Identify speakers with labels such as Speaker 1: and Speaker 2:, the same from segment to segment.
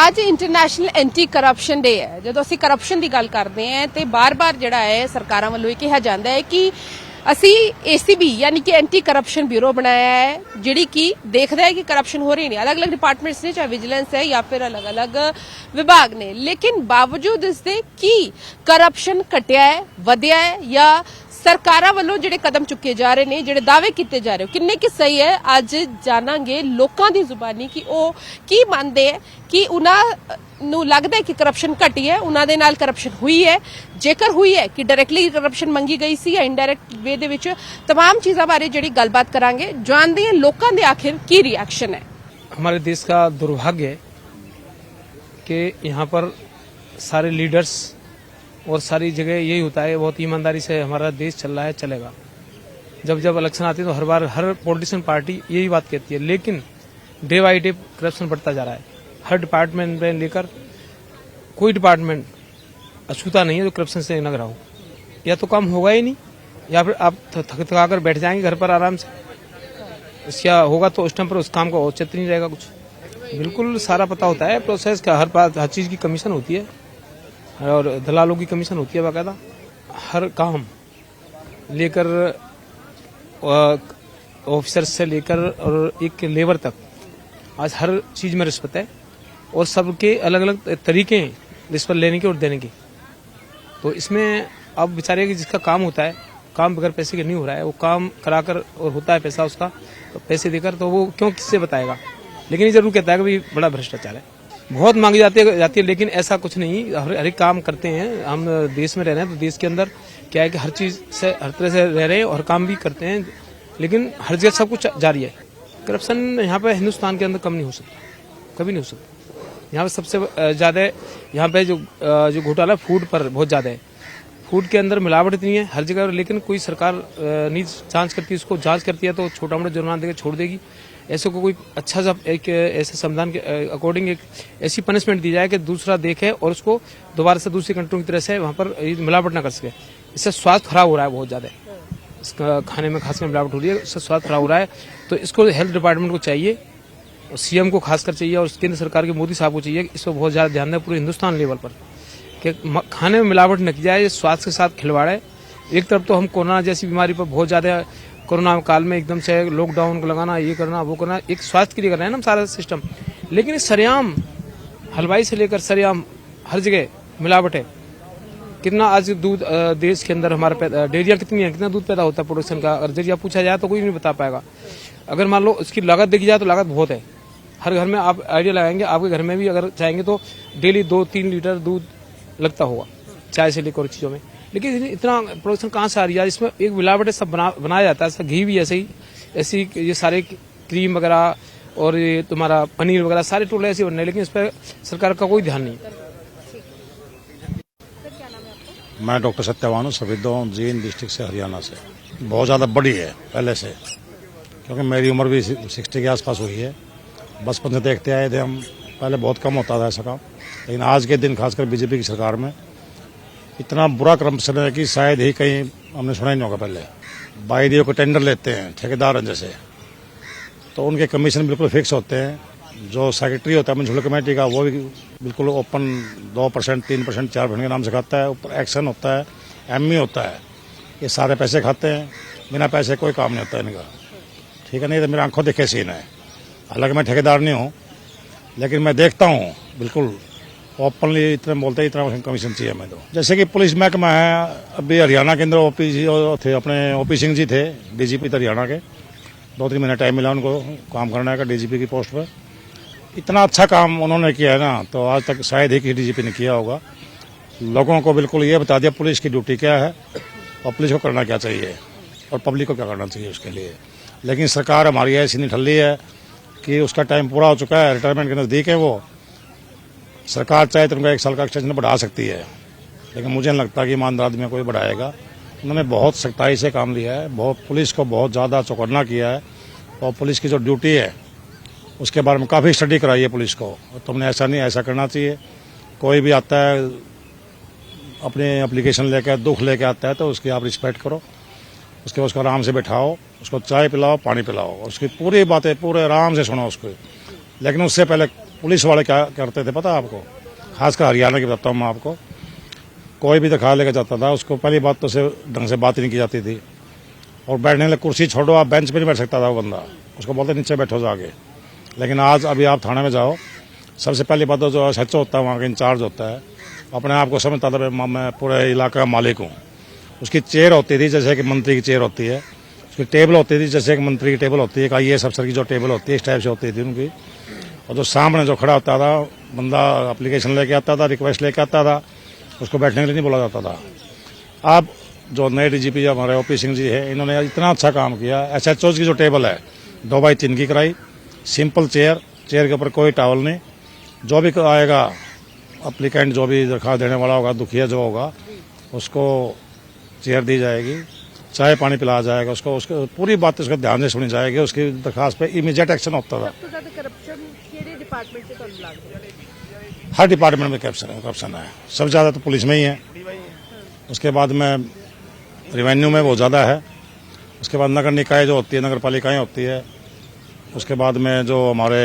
Speaker 1: ਅੱਜ international anti corruption ਡੇ ਹੈ। ਜਦੋਂ ਅਸੀਂ ਕਰਪਸ਼ਨ ਦੀ ਗੱਲ ਕਰਦੇ ਹਾਂ ਤੇ ਬਾਰ-ਬਾਰ ਜਿਹੜਾ ਹੈ ਸਰਕਾਰਾਂ ਵੱਲੋਂ ਇਹ ਕਿਹਾ ਜਾਂਦਾ ਹੈ ਕਿ ਅਸੀਂ ACB यानी कि एंटी करप्शन ब्यूरो बनाया है जिहड़ी कि देखदा है कि करप्शन हो रही नहीं। अलग अलग डिपार्टमेंट्स ने, चाहे विजिलेंस है या फिर अलग अलग विभाग ने, लेकिन बावजूद इसके कि करप्शन घटिया है, वधिया है या सरकारां ਵੱਲੋਂ ਜਿਹੜੇ कदम चुके जा रहे ने, ਜਿਹੜੇ दावे किए जा रहे हो किन्ने कि सही है। ਅੱਜ ਜਾਣਾਂਗੇ ਲੋਕਾਂ ਦੀ ਜ਼ੁਬਾਨੀ कि ਉਹ ਕੀ ਮੰਨਦੇ ਹੈ कि उन्हां ਨੂੰ ਲੱਗਦਾ ਹੈ कि करप्शन घटी है, उन्हां ਦੇ ਨਾਲ करप्शन हुई है, जेकर हुई है कि डायरैक्टली करप्शन मंगी गई सी या इनडायरैक्ट वे ਦੇ ਵਿੱਚ तमाम चीज़ों बारे ਜਿਹੜੀ ਗੱਲਬਾत करांगे। जानते हैं लोगों के आखिर की रिएक्शन है।
Speaker 2: हमारे देश का दुर्भाग्य है कि यहाँ पर सारे लीडर्स और सारी जगह यही होता है, बहुत ईमानदारी से हमारा देश चल रहा है, चलेगा। जब जब इलेक्शन आते हैं तो हर बार हर पॉलिटिशियन पार्टी यही बात कहती है, लेकिन डे बाई डे करप्शन बढ़ता जा रहा है। हर डिपार्टमेंट में लेकर कोई डिपार्टमेंट अछूता नहीं है जो करप्शन से न रहा हो। या तो काम होगा ही नहीं, या फिर आप थका कर बैठ जाएंगे घर पर आराम से, क्या होगा तो उस टाइम पर उस काम का औचित्य नहीं रहेगा कुछ। बिल्कुल सारा पता होता है प्रोसेस का, हर चीज की कमीशन होती है और दलालों की कमीशन होती है बाकायदा। हर काम लेकर ऑफिसर से लेकर और एक लेबर तक आज हर चीज में रिश्वत है और सबके अलग अलग तरीके हैं रिश्वत लेने के और देने के। तो इसमें अब बेचारे जिसका काम होता है, काम बगैर पैसे के नहीं हो रहा है, वो काम कराकर और होता है पैसा उसका तो पैसे देकर, तो वो क्यों किससे बताएगा। लेकिन ये जरूर कहता है कि भाई बड़ा भ्रष्टाचार है, बहुत मांगी जाती है, लेकिन ऐसा कुछ नहीं। हर एक काम करते हैं, हम देश में रह रहे हैं तो देश के अंदर क्या है कि हर चीज से हर तरह से रह रहे हैं और काम भी करते हैं, लेकिन हर जगह सब कुछ जारी है। करप्शन यहाँ पे हिंदुस्तान के अंदर कम नहीं हो सकता, कभी नहीं हो सकता। यहाँ पे सबसे ज्यादा यहाँ पे जो घोटाला फूड पर बहुत ज्यादा है। फूड के अंदर मिलावट इतनी है हर जगह, लेकिन कोई सरकार नहीं जांच करती, उसको जांच करती है तो छोटा मोटा जुर्माना देकर छोड़ देगी। ऐसे को कोई अच्छा सा एक ऐसे संविधान के अकॉर्डिंग एक ऐसी पनिशमेंट दी जाए कि दूसरा देखे और उसको दोबारा से दूसरी कंट्रियों की तरह से वहाँ पर मिलावट ना कर सके। इससे स्वास्थ्य खराब हो रहा है बहुत ज्यादा, इसका खाने में खासकर मिलावट हो रही है, इससे स्वास्थ्य खराब हो रहा है। तो इसको हेल्थ डिपार्टमेंट को चाहिए और CM को खासकर चाहिए और केंद्र सरकार के मोदी साहब को चाहिए, इस पर बहुत ज्यादा ध्यान दें पूरे हिंदुस्तान लेवल पर कि खाने में मिलावट न की जाए। ये स्वास्थ्य के साथ खिलवाड़ है। एक तरफ तो हम कोरोना जैसी बीमारी पर बहुत ज्यादा, कोरोना काल में एकदम से लॉकडाउन को लगाना, ये करना वो करना, एक स्वास्थ्य के लिए कर रहे हैं ना हम सारा सिस्टम, लेकिन सरेआम हलवाई से लेकर सरेआम हर जगह मिलावट है। कितना आज दूध देश के अंदर हमारे डेयरिया कितनी है, कितना दूध पैदा होता है प्रोडक्शन का, अगर जरिया पूछा जाए तो कोई नहीं बता पाएगा। अगर मान लो इसकी लागत देखी जाए तो लागत बहुत है। हर घर में आप आइडिया लगाएंगे, आपके घर में भी अगर चाहेंगे तो डेली 2-3 लीटर दूध लगता होगा, चाय से लेकर चीजों में, लेकिन इतना प्रोडक्शन कहाँ से आ रही है। इसमें एक मिलावट सब बनाया जाता है। ऐसा घी भी ऐसे ही, ऐसी ये सारे क्रीम वगैरह और ये तुम्हारा पनीर वगैरह सारे टोले ऐसे बनने, लेकिन इस पर सरकार का कोई ध्यान नहीं।
Speaker 3: मैं डॉक्टर सत्यवान हूँ, सफेदों जींद डिस्ट्रिक्ट से, हरियाणा से। बहुत ज़्यादा बड़ी है पहले से, क्योंकि मेरी उम्र भी 60 के आसपास हुई है। बचपन से देखते आए थे हम, पहले बहुत कम होता था ऐसा काम, लेकिन आज के दिन खासकर बीजेपी की सरकार में इतना बुरा करप्शन है कि शायद ही कहीं हमने सुना ही नहीं होगा। पहले बाइडियो को टेंडर लेते हैं ठेकेदार जैसे, तो उनके कमीशन बिल्कुल फिक्स होते हैं। जो सेक्रेटरी होता है म्यूनसिपल कमेटी का, वो भी बिल्कुल ओपन 2%, 3%, 4% के नाम से खाता है। ऊपर एक्शन होता है, ME होता है, ये सारे पैसे खाते हैं, बिना पैसे कोई काम नहीं होता है इनका। ठीक है, नहीं तो मेरी आंखों देखे सीन है। हालांकि मैं ठेकेदार नहीं हूँ, लेकिन मैं देखता हूँ बिल्कुल ओपनली इतना बोलते हैं, इतना कमीशन चाहिए हमें। तो जैसे कि पुलिस महकमा है, अभी हरियाणा के अंदर OP थे, अपने OP सिंह जी थे DGP हरियाणा के, 2-3 महीना टाइम मिला उनको काम करने का DGP की पोस्ट पर। इतना अच्छा काम उन्होंने किया है ना, तो आज तक शायद ही कि DGP ने किया होगा। लोगों को बिल्कुल ये बता दिया पुलिस की ड्यूटी क्या है और पुलिस को करना क्या चाहिए और पब्लिक को क्या करना चाहिए उसके लिए। लेकिन सरकार हमारी ऐसी निठल्ली है कि उसका टाइम पूरा हो चुका है, रिटायरमेंट के नज़दीक है वो। सरकार चाहे तो उनका 1 साल का एक्सटेंशन बढ़ा सकती है, लेकिन मुझे नहीं लगता कि ईमानदार आदमी कोई बढ़ाएगा। उन्होंने बहुत सख्ताई से काम लिया है, बहुत पुलिस को बहुत ज़्यादा चौकन्ना किया है और पुलिस की जो ड्यूटी है उसके बारे में काफ़ी स्टडी कराई है पुलिस को। तुमने ऐसा नहीं, ऐसा करना चाहिए। कोई भी आता है अपने एप्लीकेशन लेकर, दुख लेके आता है, तो उसकी आप रिस्पेक्ट करो, उसको आराम से बैठाओ, उसको चाय पिलाओ, पानी पिलाओ, और उसकी पूरी बातें पूरे आराम से सुनो उसको। लेकिन उससे पहले पुलिस वाले क्या करते थे पता है आपको, खासकर हरियाणा की बताता हूँ मैं आपको, कोई भी दिखा लेकर जाता था, उसको पहली बात तो उसे ढंग से बात ही नहीं की जाती थी, और बैठने के लिए कुर्सी छोड़ो, आप बेंच पे नहीं बैठ सकता था वो बंदा, उसको बोलते नीचे बैठो जाके। लेकिन आज अभी आप थाने में जाओ, सबसे पहली बात तो जो SHO होता है वहाँ का इंचार्ज होता है, अपने आप को समझता था मैं पूरे इलाके का मालिक हूँ। उसकी चेयर होती थी जैसे कि मंत्री की चेयर होती है, उसकी टेबल होती थी जैसे कि मंत्री की टेबल होती है, IAS अफसर की जो टेबल होती है इस टाइप से होती थी उनकी। और जो सामने जो खड़ा होता था बंदा, एप्लीकेशन लेके आता था, रिक्वेस्ट लेके आता था, उसको बैठने के लिए नहीं बोला जाता था। अब जो नए DGP हमारे OP सिंह जी है, इन्होंने इतना अच्छा काम किया। SHOs की जो टेबल है 2x3 की कराई, सिंपल चेयर, चेयर के ऊपर कोई टावल नहीं, जो भी आएगा अप्लीकेंट, जो भी दरखास्त देने वाला होगा, दुखिया जो होगा, उसको चेयर दी जाएगी, चाय पानी पिलाया जाएगा उसको, उसको पूरी बात उसको ध्यान से सुनी जाएगी, उसकी दरखास्त पे इमीडिएट एक्शन होता था। हर डिपार्टमेंट में करप्शन है, सबसे ज़्यादा तो पुलिस में ही है, उसके बाद में रेवेन्यू में बहुत ज़्यादा है, उसके बाद नगर निकाय जो होती है, नगर पालिकाएँ होती है, उसके बाद में जो हमारे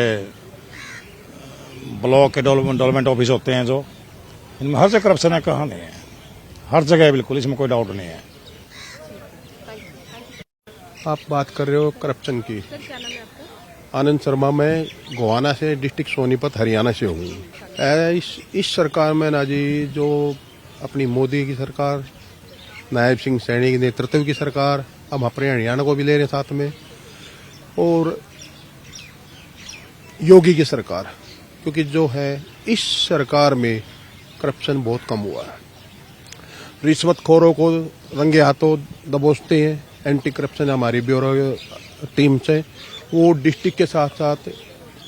Speaker 3: ब्लॉक के डेवलपमेंट ऑफिस होते हैं, जो इनमें हर जगह करप्शन है, कहाँ नहीं है, हर जगह है बिल्कुल, इसमें कोई डाउट नहीं है।
Speaker 4: आप बात कर रहे हो करप्शन की। आनंद शर्मा, मैं गोवाना से, डिस्ट्रिक्ट सोनीपत हरियाणा से हूँ। इस सरकार में ना जी, जो अपनी मोदी की सरकार, नायब सिंह सैनी के नेतृत्व की सरकार, अब अपने हरियाणा को भी ले रहे हैं साथ में, और योगी की सरकार, क्योंकि जो है इस सरकार में करप्शन बहुत कम हुआ है। रिश्वतखोरों को रंगे हाथों दबोचते हैं। एंटी करप्शन हमारी ब्यूरो टीम से, वो डिस्ट्रिक्ट के साथ साथ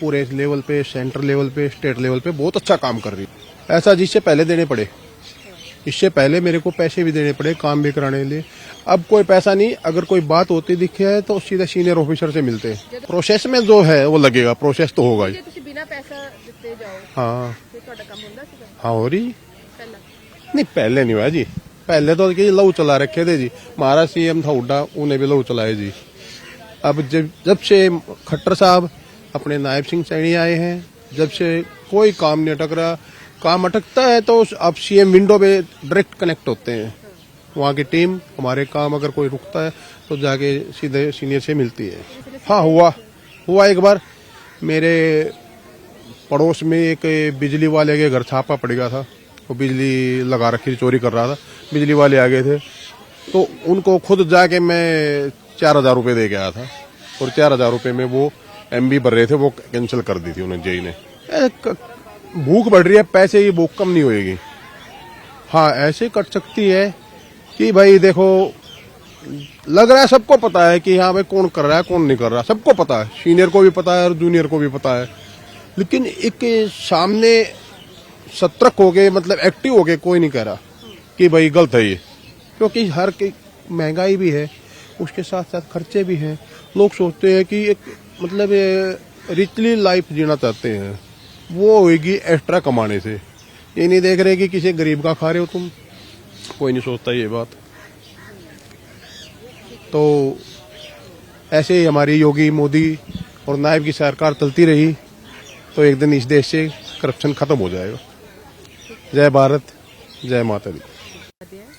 Speaker 4: पूरे लेवल पे, सेंट्रल लेवल पे, स्टेट लेवल पे बहुत अच्छा काम कर रही है। ऐसा जिससे पहले देने पड़े, इससे पहले मेरे को पैसे भी देने पड़े काम भी कराने के लिए, अब कोई पैसा नहीं। अगर कोई बात होती दिखे है तो सीधे सीनियर ऑफिसर से मिलते हैं। प्रोसेस में जो है वो लगेगा, प्रोसेस तो होगा ही।
Speaker 1: बिना पैसा दिते जाओ,
Speaker 4: हाँ
Speaker 1: काम होंदा सीगा?
Speaker 4: हाँ हो रही नहीं, पहले नहीं हुआ जी, पहले तो लहू चला रखे थे जी। हमारा CM था हुड्डा, उन्हें भी लहू चलाए जी। अब जब से खट्टर साहब, अपने नायब सिंह सैनी आए हैं, जब से कोई काम नहीं अटक रहा। काम अटकता है तो अब CM विंडो पे डायरेक्ट कनेक्ट होते हैं, वहाँ की टीम, हमारे काम अगर कोई रुकता है तो जाके सीधे सीनियर से मिलती है। हाँ हुआ एक बार मेरे पड़ोस में एक बिजली वाले के घर छापा पड़ गया था, वो बिजली लगा रखी थी, चोरी कर रहा था, बिजली वाले आ गए थे, तो उनको खुद जाके मैं 4,000 रुपये दे के आया था, और 4,000 रुपये में वो MB भर रहे थे, वो कैंसिल कर दी थी उन्हें जेई ने। भूख बढ़ रही है, पैसे की भूख कम नहीं होएगी। हाँ ऐसे कट सकती है कि भाई देखो, लग रहा है सबको पता है कि हाँ भाई कौन कर रहा है कौन नहीं कर रहा, सबको पता है, सीनियर को भी पता है और जूनियर को भी पता है, लेकिन एक सामने सतर्क हो गए, मतलब एक्टिव हो गए, कोई नहीं कह रहा कि भाई गलत है ये, क्योंकि हर की महंगाई भी है, उसके साथ साथ खर्चे भी हैं। लोग सोचते हैं कि एक मतलब रिचली लाइफ जीना चाहते हैं, वो होगी एक्स्ट्रा कमाने से, ये नहीं देख रहे कि किसी गरीब का खा रहे हो तुम, कोई नहीं सोचता ये बात। तो ऐसे ही हमारी योगी, मोदी और नायब की सरकार चलती रही तो एक दिन इस देश से करप्शन खत्म हो जाएगा। जय भारत, जय माता दी।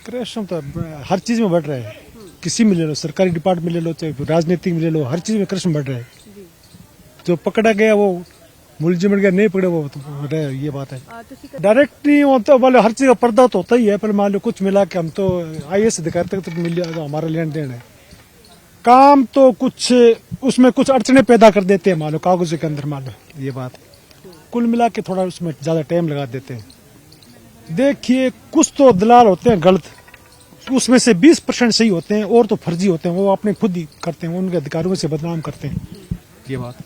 Speaker 5: करप्शन तो हर चीज में बढ़ रहा है, किसी में ले लो, सरकारी डिपार्टमेंट में ले लो, चाहे राजनीतिक में ले लो, हर चीज में करप्शन बढ़ रहा है। जो पकड़ा गया वो मुलजिम गया, नहीं पकड़े वो तो ये बात है। डायरेक्ट नहीं होता, बोले हर चीज का पर्दा तो होता ही है, पर मान लो कुछ मिला के हम तो IAS अधिकारी तक तो मिल जाएगा, हमारा लेन देन है। काम तो कुछ उसमें कुछ अड़चने पैदा कर देते हैं, मान लो कागजों के अंदर, मान लो ये बात है। कुल मिला के थोड़ा उसमें ज्यादा टाइम लगा देते हैं। देखिए कुछ तो दलाल होते हैं गलत, उसमें से 20% सही होते हैं और तो फर्जी होते हैं, वो अपने खुद ही करते हैं, उनके अधिकारियों से बदनाम करते हैं। ये बात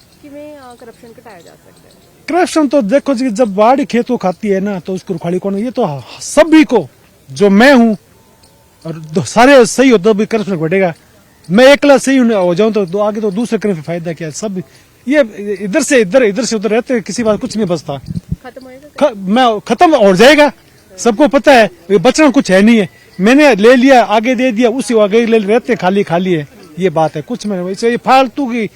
Speaker 1: करप्शन घटाया जा सकता है।
Speaker 5: करप्शन तो देखो जी, जब बाढ़ खेत को खाती है ना तो उसको रुखाड़ी कौन, ये तो सभी को, जो मैं हूँ और सारे सही हो तो भी करप्शन बढ़ेगा। मैं एकला सही हो जाऊं तो आगे तो दूसरे करने फायदा क्या, सब ये इधर से उधर रहते हैं, किसी बात कुछ नहीं बचता, मैं खत्म हो जाएगा, सबको पता है, बचना कुछ है नहीं है, मैंने ले लिया आगे दे दिया, उसी आगे ले रहते खाली है, ये बात है। कुछ में ये फालतू की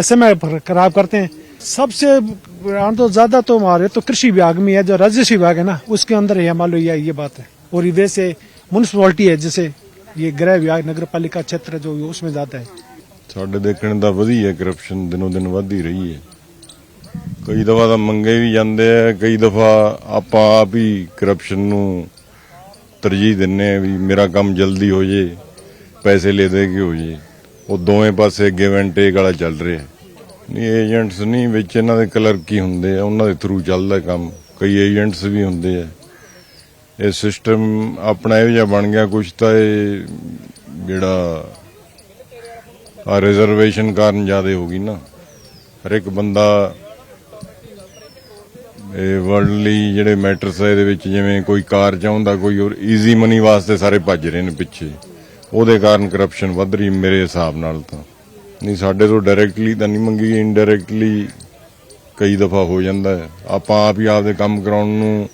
Speaker 5: समय खराब करते हैं, सबसे तो ज्यादा तो हमारे तो कृषि विभाग में है, जो राजस्व विभाग है ना उसके अंदर है, मान लो ये बात है। और वैसे म्युनिसिपैलिटी है, जैसे ये गृह विभाग नगर पालिका क्षेत्र जो उसमें ज्यादा है।
Speaker 6: ਸਾਡੇ ਦੇਖਣ ਦਾ ਵਧੀਆ ਕਰਪਸ਼ਨ ਦਿਨੋਂ ਦਿਨ ਵੱਧ ਹੀ ਰਹੀ ਹੈ। ਕਈ ਦਫਾ ਤਾਂ ਮੰਗੇ ਵੀ ਜਾਂਦੇ ਆ, ਕਈ ਦਫਾ ਆਪਾਂ ਆਪ ਹੀ ਕਰਪਸ਼ਨ ਨੂੰ ਤਰਜੀਹ ਦਿੰਨੇ ਆ ਵੀ ਮੇਰਾ ਕੰਮ ਜਲਦੀ ਹੋ ਜੇ, ਪੈਸੇ ਲੈ ਦੇ ਕੇ ਹੋ ਜੇ। ਉਹ ਦੋਵੇਂ ਪਾਸੇ ਗਿਵ ਐਂਡ ਟੇਕ ਵਾਲਾ ਚੱਲ ਰਿਹਾ। ਨਹੀਂ ਏਜੰਟਸ ਨਹੀਂ ਵਿੱਚ, ਇਹਨਾਂ ਦੇ ਕਲਰਕ ਹੀ ਹੁੰਦੇ ਆ, ਉਹਨਾਂ ਦੇ ਥਰੂ ਚੱਲਦਾ ਕੰਮ। ਕਈ ਏਜੰਟਸ ਵੀ ਹੁੰਦੇ ਆ। ਇਹ ਸਿਸਟਮ ਆਪਣਾ ਇਹੋ ਜਿਹਾ ਬਣ ਗਿਆ ਕੁਛ ਤਾਂ ਇਹ ਜਿਹੜਾ ਆ ਰਿਜ਼ਰਵੇਸ਼ਨ ਕਾਰਨ ਜ਼ਿਆਦਾ ਹੋ ਗਈ ਨਾ। ਹਰ ਇੱਕ ਬੰਦਾ ਇਹ ਵਰਲਡਲੀ ਜਿਹੜੇ ਮੈਟਰਸ ਆ ਇਹਦੇ ਵਿੱਚ, ਜਿਵੇਂ ਕੋਈ ਕਾਰ ਚਾਹੁੰਦਾ, ਕੋਈ ਹੋਰ ਈਜ਼ੀ ਮਨੀ ਵਾਸਤੇ ਸਾਰੇ ਭੱਜ ਰਹੇ ਨੇ ਪਿੱਛੇ। ਉਹਦੇ ਕਾਰਨ ਕਰਪਸ਼ਨ ਵੱਧ ਰਹੀ ਮੇਰੇ ਹਿਸਾਬ ਨਾਲ ਤਾਂ। ਨਹੀਂ ਸਾਡੇ ਤੋਂ ਡਾਇਰੈਕਟਲੀ ਤਾਂ ਨਹੀਂ ਮੰਗੀ, ਇਨਡਾਇਰੈਕਟਲੀ ਕਈ ਦਫਾ ਹੋ ਜਾਂਦਾ ਹੈ। ਆਪਾਂ ਆਪ ਹੀ ਆਪਦੇ ਕੰਮ ਕਰਾਉਣ ਨੂੰ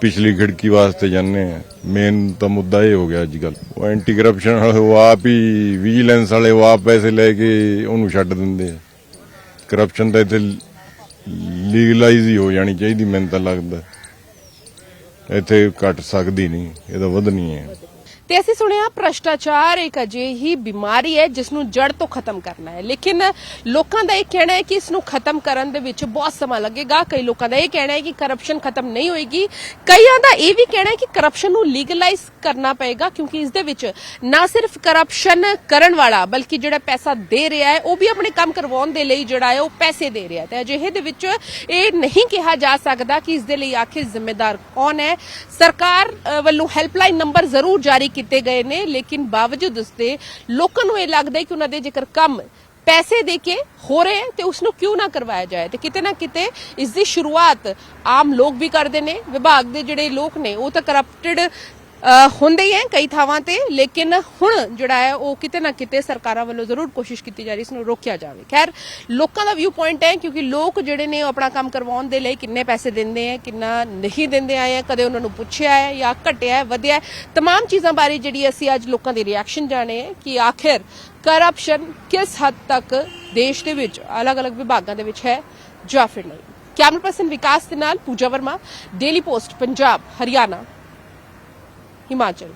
Speaker 6: ਪਿਛਲੀ ਖਿੜਕੀ ਵਾਸਤੇ ਜਾਂਦੇ ਆ। ਮੇਨ ਤਾਂ ਮੁੱਦਾ ਇਹ ਹੋ ਗਿਆ ਅੱਜ ਕੱਲ। ਉਹ ਐਂਟੀ ਕਰਪਸ਼ਨ ਵਾਲੇ ਉਹ ਆਪ ਹੀ, ਵਿਜੀਲੈਂਸ ਵਾਲੇ ਉਹ ਆਪ ਪੈਸੇ ਲੈ ਕੇ ਉਹਨੂੰ ਛੱਡ ਦਿੰਦੇ ਆ। ਕਰਪਸ਼ਨ ਤਾਂ ਇੱਥੇ ਲੀਗਲਾਈਜ਼ ਹੀ ਹੋ ਜਾਣੀ ਚਾਹੀਦੀ, ਮੈਨੂੰ ਤਾਂ ਲੱਗਦਾ। ਇੱਥੇ ਘਟ ਸਕਦੀ ਨਹੀਂ, ਇਹ ਤਾਂ ਵਧਣੀ ਹੈ।
Speaker 1: ਤੇ ਅਸੀਂ ਸੁਣਿਆ ਭ੍ਰਸ਼ਟਾਚਾਰ ਇੱਕ ਅਜਿਹੀ ਬਿਮਾਰੀ ਹੈ ਜਿਸ ਨੂੰ ਜੜ ਤੋਂ ਖਤਮ ਕਰਨਾ ਹੈ, ਲੇਕਿਨ ਲੋਕਾਂ ਦਾ ਇਹ ਕਹਿਣਾ ਹੈ ਕਿ ਇਸ ਨੂੰ ਖਤਮ ਕਰਨ ਦੇ ਵਿੱਚ ਬਹੁਤ ਸਮਾਂ ਲੱਗੇਗਾ। ਕਈ ਲੋਕਾਂ ਦਾ ਇਹ ਕਹਿਣਾ ਹੈ ਕਿ ਕਰਪਸ਼ਨ ਖਤਮ ਨਹੀਂ ਹੋਏਗੀ। ਕਈਆਂ ਦਾ ਇਹ ਵੀ ਕਹਿਣਾ ਹੈ ਕਿ ਕਰਪਸ਼ਨ ਨੂੰ ਲੀਗਲਾਈਜ਼ ਕਰਨਾ ਪਏਗਾ, ਕਿਉਂਕਿ ਇਸ ਦੇ ਵਿੱਚ ਨਾ ਸਿਰਫ ਕਰਪਸ਼ਨ ਕਰਨ ਵਾਲਾ ਬਲਕਿ ਜਿਹੜਾ ਪੈਸਾ ਦੇ ਰਿਹਾ ਹੈ ਉਹ ਵੀ ਆਪਣੇ ਕੰਮ ਕਰਵਾਉਣ ਦੇ ਲਈ ਜਿਹੜਾ ਹੈ ਉਹ ਪੈਸੇ ਦੇ ਰਿਹਾ ਹੈ। ਤੇ ਅਜਿਹੇ ਦੇ ਵਿੱਚ ਇਹ ਨਹੀਂ ਕਿਹਾ ਜਾ ਸਕਦਾ ਕਿ ਇਸ ਦੇ ਲਈ ਆਖਿਰ ਜ਼ਿੰਮੇਦਾਰ ਕੌਣ ਹੈ। ਸਰਕਾਰ ਵੱਲੋਂ ਹੈਲਪਲਾਈਨ ਨੰਬਰ ਜ਼ਰੂਰ ਜਾਰੀ ਕੀਤੇ ਗਏ ਨੇ, ਲੇਕਿਨ ਬਾਵਜੂਦ ਉਸਦੇ ਲੋਕਾਂ ਨੂੰ ਇਹ ਲੱਗਦਾ ਹੈ ਕਿ ਉਹਨਾਂ ਦੇ ਜੇਕਰ ਕੰਮ ਪੈਸੇ ਦੇ ਕੇ ਹੋ ਰਹੇ ਤੇ ਉਸ ਨੂੰ ਕਿਉਂ ਨਾ ਕਰਵਾਇਆ ਜਾਏ। ਤੇ ਕਿਤੇ ਨਾ ਕਿਤੇ ਇਸ ਦੀ ਸ਼ੁਰੂਆਤ ਆਮ ਲੋਕ ਵੀ ਕਰਦੇ ਨੇ। ਵਿਭਾਗ ਦੇ ਜਿਹੜੇ ਲੋਕ ਨੇ ਉਹ ਤਾਂ ਕਰਪਟਡ ਹੁੰਦੇ ਹੀ ਹੈ ਕਈ ਥਾਵਾਂ ਤੇ, ਲੇਕਿਨ ਹੁਣ ਜਿਹੜਾ ਹੈ ਉਹ ਕਿਤੇ ਨਾ ਕਿਤੇ ਸਰਕਾਰਾਂ ਵੱਲੋਂ ਜ਼ਰੂਰ ਕੋਸ਼ਿਸ਼ ਕੀਤੀ ਜਾ ਰਹੀ ਇਸ ਨੂੰ ਰੋਕਿਆ ਜਾਵੇ। ਖੈਰ ਲੋਕਾਂ ਦਾ ਵਿਊ ਪੁਆਇੰਟ ਹੈ, ਕਿਉਂਕਿ ਲੋਕ ਜਿਹੜੇ ਨੇ ਉਹ ਆਪਣਾ ਕੰਮ ਕਰਵਾਉਣ ਦੇ ਲਈ ਕਿੰਨੇ ਪੈਸੇ ਦਿੰਦੇ ਹੈ, ਕਿੰਨਾ ਨਹੀਂ ਦਿੰਦੇ ਆਏ ਹੈ, ਕਦੇ ਉਹਨਾਂ ਨੂੰ ਪੁੱਛਿਆ ਹੈ ਜਾਂ ਘਟਿਆ ਹੈ, ਵਧਿਆ ਹੈ, ਤਮਾਮ ਚੀਜ਼ਾਂ ਬਾਰੇ ਜਿਹੜੀ ਅਸੀਂ ਅੱਜ ਲੋਕਾਂ ਦੇ ਰਿਐਕਸ਼ਨ ਜਾਣੇ ਹੈ ਕਿ ਆਖਿਰ ਕਰਪਸ਼ਨ ਕਿਸ ਹੱਦ ਤੱਕ ਦੇਸ਼ ਦੇ ਵਿੱਚ ਅਲੱਗ-ਅਲੱਗ ਵਿਭਾਗਾਂ ਦੇ ਵਿੱਚ ਹੈ ਜਾਂ ਫਿਰ ਨਹੀਂ। ਕੈਮਰਾ ਪਰਸਨ ਵਿਕਾਸ ਦੇ ਨਾਲ ਪੂਜਾ ਵਰਮਾ, ਡੇਲੀ ਪੋਸਟ ਪੰਜਾਬ, ਹਰਿਆਣਾ, हिमाचल।